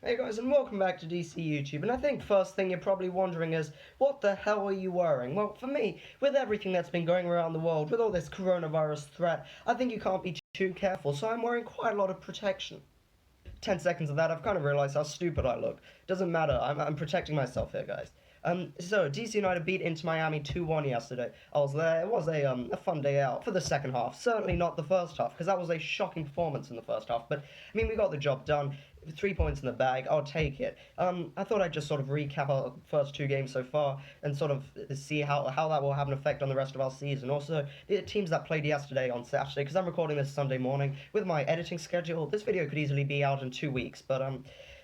Hey guys, and welcome back to DC YouTube. And I think first thing you're probably wondering is, what the hell are you wearing? Well, for me, with everything that's been going around the world, with all this coronavirus threat, I think you can't be too careful, so I'm wearing quite a lot of protection. 10 seconds of that, I've kind of realized how stupid I look. Doesn't matter, I'm protecting myself here, guys. So DC United beat Inter Miami 2-1 yesterday. I was there. It was a fun day out for the second half. Certainly not the first half, because that was a shocking performance in the first half. But I mean, we got the job done. 3 points in the bag. I'll take it. I thought I'd just sort of recap our first two games so far and sort of see how that will have an effect on the rest of our season. Also, the teams that played yesterday on Saturday, because I'm recording this Sunday morning with my editing schedule. This video could easily be out in 2 weeks, but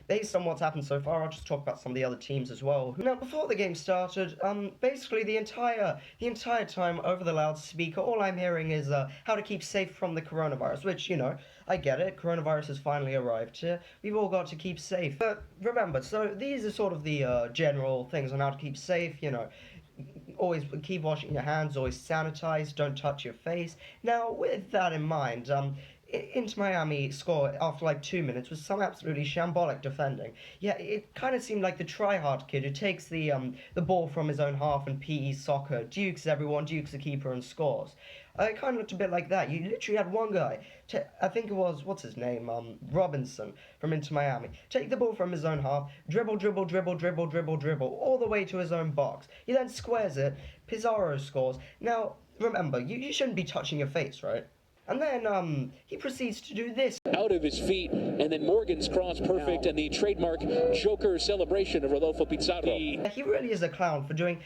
based on what's happened so far, I'll just talk about some of the other teams as well. Now, before the game started, basically the entire time over the loudspeaker, all I'm hearing is how to keep safe from the coronavirus, which, you know, I get it. Coronavirus has finally arrived here. We've all got to keep safe. But remember, so these are sort of the general things on how to keep safe, you know. Always keep washing your hands, always sanitize, don't touch your face. Now, with that in mind, Inter Miami score after like 2 minutes with some absolutely shambolic defending. Yeah, it kind of seemed like the try-hard kid who takes the ball from his own half in PE soccer, dukes everyone, dukes the keeper and scores. It kind of looked a bit like that. You literally had one guy, I think it was, what's his name, Robinson from Inter Miami, take the ball from his own half, dribble, dribble, dribble, dribble, dribble, dribble, all the way to his own box. He then squares it, Pizarro scores. Now, remember, you shouldn't be touching your face, right? And then he proceeds to do this. Out of his feet, and then Morgan's cross perfect, and the trademark Joker celebration of Rodolfo Pizarro. He really is a clown for doing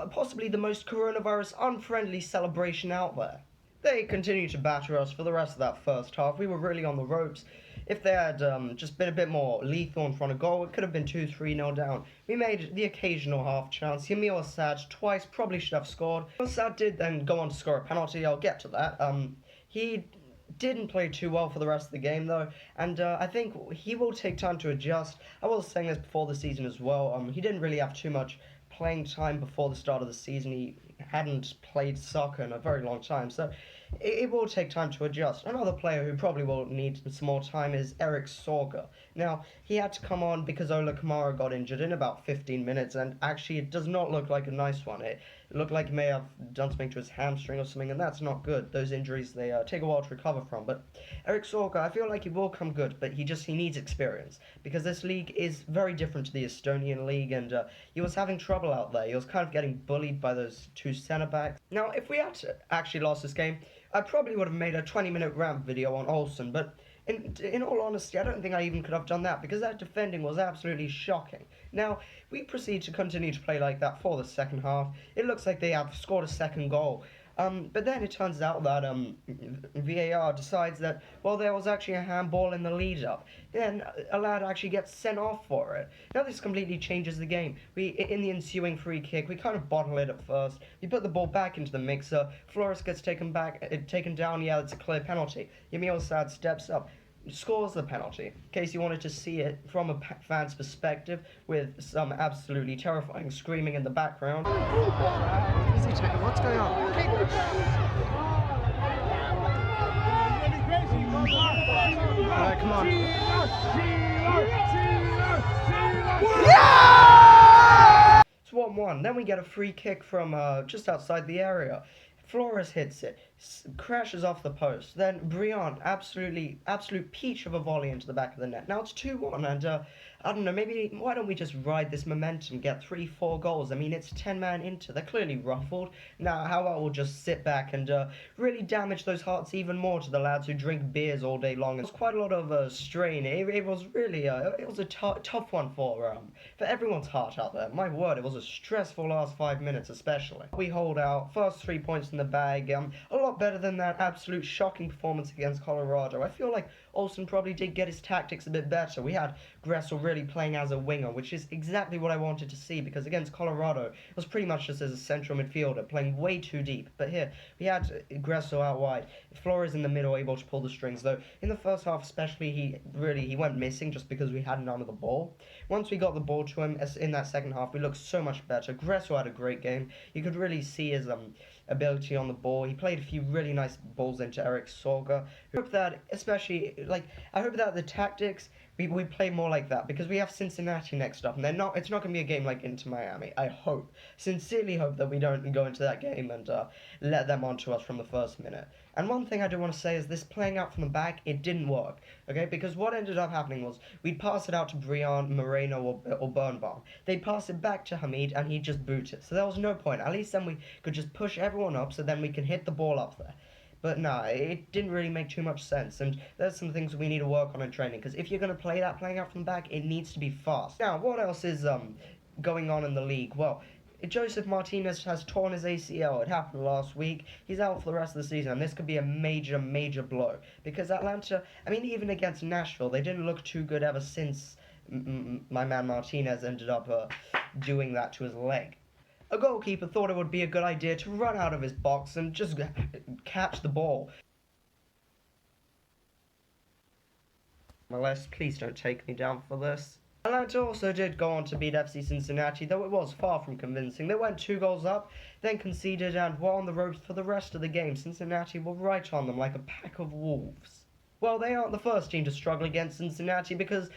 possibly the most coronavirus unfriendly celebration out there. They continued to batter us for the rest of that first half. We were really on the ropes. If they had just been a bit more lethal in front of goal, it could have been 2-3-0 down. We made the occasional half chance. Yamil Assad twice probably should have scored. Assad did then go on to score a penalty. I'll get to that. He didn't play too well for the rest of the game, though, and I think he will take time to adjust. I was saying this before the season as well. He didn't really have too much playing time before the start of the season. He hadn't played soccer in a very long time, so it will take time to adjust. Another player who probably will need some more time is Eric Sorga. Now, he had to come on because Ola Kamara got injured in about 15 minutes, and actually it does not look like a nice one. It looked like he may have done something to his hamstring or something, and that's not good. Those injuries, they take a while to recover from. But Eric Sorga, I feel like he will come good, but he needs experience, because this league is very different to the Estonian league, and he was having trouble out there. He was kind of getting bullied by those two centre-backs. Now, if we had actually lost this game, I probably would have made a 20-minute rant video on Olsen, but in all honesty, I don't think I even could have done that, because that defending was absolutely shocking. Now, we proceed to continue to play like that for the second half. It looks like they have scored a second goal. But then it turns out that VAR decides that, well, there was actually a handball in the lead-up. Then a lad actually gets sent off for it. Now this completely changes the game. In the ensuing free kick, we kind of bottle it at first. We put the ball back into the mixer. Flores gets taken down. Yeah, it's a clear penalty. Yamil Sad steps up, scores the penalty. In case you wanted to see it from a fan's perspective, with some absolutely terrifying screaming in the background. What's going on? Alright, come on. Yeah! It's 1-1. Then we get a free kick from just outside the area. Flores hits it, crashes off the post. Then Briand, absolute peach of a volley into the back of the net. Now it's 2-1, and I don't know, maybe why don't we just ride this momentum, get 3-4 goals? I mean, it's 10-man Inter. They're clearly ruffled. Now, how about we'll just sit back and really damage those hearts even more to the lads who drink beers all day long. It was quite a lot of strain. It was really it was a tough one for everyone's heart out there. My word, it was a stressful last 5 minutes, especially. We hold out, first 3 points in the bag. A lot better than that absolute shocking performance against Colorado. I feel like Olsen probably did get his tactics a bit better. We had Gressel really playing as a winger, which is exactly what I wanted to see, because against Colorado, it was pretty much just as a central midfielder, playing way too deep. But here, we had Gressel out wide, Flores in the middle, able to pull the strings, though in the first half especially, he went missing just because we had none of the ball. Once we got the ball to him, in that second half, we looked so much better. Gressel had a great game. You could really see his ability on the ball. He played a few really nice balls into Eric Sorga. I hope that, especially, I hope that the tactics We play more like that because we have Cincinnati next up, and it's not going to be a game like Inter Miami. I sincerely hope that we don't go into that game and let them onto us from the first minute. And one thing I do want to say is this playing out from the back, it didn't work, okay? Because what ended up happening was we'd pass it out to Brian, Moreno, or Birnbaum. They'd pass it back to Hamid, and he'd just boot it. So there was no point. At least then we could just push everyone up, so then we can hit the ball up there. But no, it didn't really make too much sense, and there's some things we need to work on in training, because if you're going to play that playing out from the back, it needs to be fast. Now, what else is going on in the league? Well, Joseph Martinez has torn his ACL. It happened last week. He's out for the rest of the season, and this could be a major, major blow. Because Atlanta, I mean, even against Nashville, they didn't look too good ever since my man Martinez ended up doing that to his leg. A goalkeeper thought it would be a good idea to run out of his box and just catch the ball. MLS, please don't take me down for this. Atlanta also did go on to beat FC Cincinnati, though it was far from convincing. They went 2 goals up, then conceded, and were on the ropes for the rest of the game. Cincinnati were right on them like a pack of wolves. Well, they aren't the first team to struggle against Cincinnati, because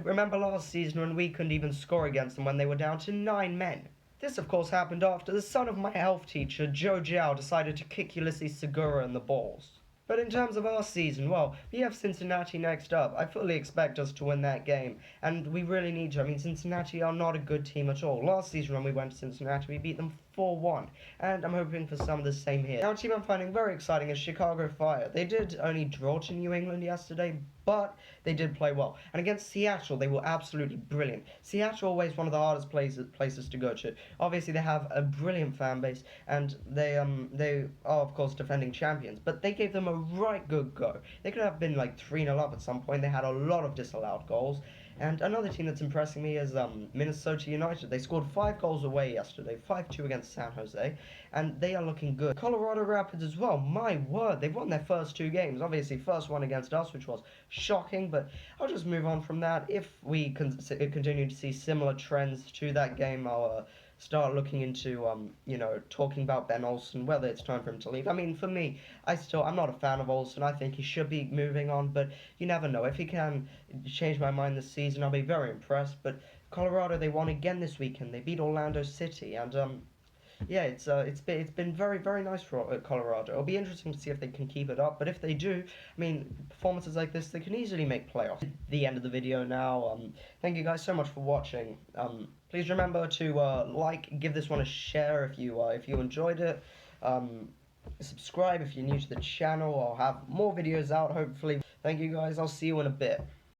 remember last season when we couldn't even score against them when they were down to 9 men. This, of course, happened after the son of my health teacher, Joe Jiao, decided to kick Ulysses Segura in the balls. But in terms of our season, well, we have Cincinnati next up. I fully expect us to win that game, and we really need to. I mean, Cincinnati are not a good team at all. Last season when we went to Cincinnati, we beat them 4-1, and I'm hoping for some of the same here. Now, a team I'm finding very exciting is Chicago Fire. They did only draw to New England yesterday, but they did play well. And against Seattle, they were absolutely brilliant. Seattle always one of the hardest places to go to. Obviously, they have a brilliant fan base, and they are, of course, defending champions. But they gave them a right good go. They could have been like 3-0 up at some point. They had a lot of disallowed goals. And another team that's impressing me is Minnesota United. They scored 5 goals away yesterday, 5-2 against San Jose, and they are looking good. Colorado Rapids as well, my word, they've won their first 2 games. Obviously, first one against us, which was shocking, but I'll just move on from that. If we continue to see similar trends to that game, I'll start looking into, talking about Ben Olsen, whether it's time for him to leave. I mean, for me, I'm not a fan of Olsen. I think he should be moving on, but you never know. If he can change my mind this season, I'll be very impressed. But Colorado, they won again this weekend. They beat Orlando City, and yeah, it's been very, very nice for Colorado. It'll be interesting to see if they can keep it up, but if they do, I mean, performances like this, they can easily make playoffs. The end of the video now. Thank you guys so much for watching. Please remember to give this one a share if you enjoyed it. Subscribe if you're new to the channel. I'll have more videos out, hopefully. Thank you guys. I'll see you in a bit.